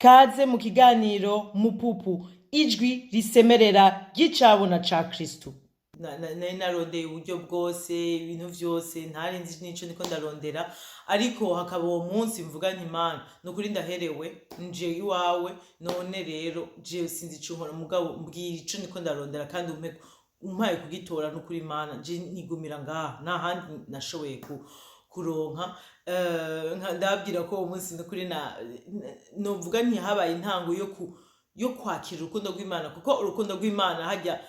Kaze mu kiganiro mupupu ijwi risemerera ry'icabona ca Kristu. Narondeye uburyo bwose ibintu vyose ntarinzi nico niko ndarondera, ariko hakaba uwo munsi mvuga nti Imana nukuri ndaherewe nje iwawe, none rero je sinzi ico nkora, mugabo mbwira ico niko ndarondera kandi umpaye kugitora nukuri Imana je nigumira ngaha nta handi nashoboye kuronka. Ndabwira ko uwo munsi nukuri novuga nti habaye intango yo kwakira urukundo rw'Imana, kuko urukundo rw'Imana hajya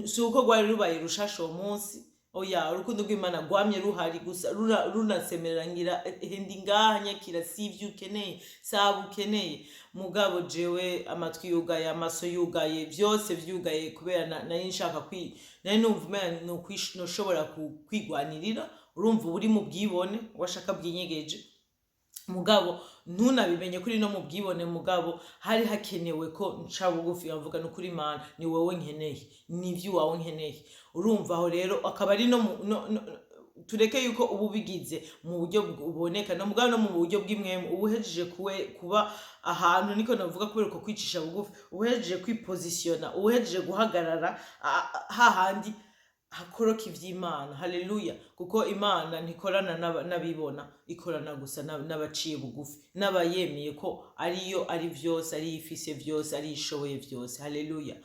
si uko rwari rubaye rushasha uwo munsi, oya urukundo rw'Imana rwamye ruhari gusa runasemerera ngira hendi ngaha Nyakira sivyo ukeneye saba ukeneye, mugabo jewe amatwi yugaye amaso yugaye vyose vyugaye, kubera nari nshaka nari numva umenga noshobora kwigwanirira, urumva uri mu bwibone washaka bwinyegeje, mugabo ntunabimenye kuri no mu bwibone, mugabo hari hakenewe ko nca bugufi bavuga nukuri Imana ni wowe nkeneye, ni ivy'uwawe nkeneye. Urumva aho rero akaba ari tureke yuko ubu bigize mu buryo buboneka no mugabo no mu buryo bw'imwemu, ubuhejeje kuba ahantu niko navuga kubera ko kwicisha bugufi, ubuhejeje kwipositiona, ubuhejeje guhagarara hahandi hakoroka ivy'Imana, halleluyaaa, kuko Imana ntikorana n'abibona, ikorana gusa n'abaciye bugufi, n'abayemeye ko ariyo ari vyose, ari ifise vyose, ari ishoboye vyose, halleluyaaa.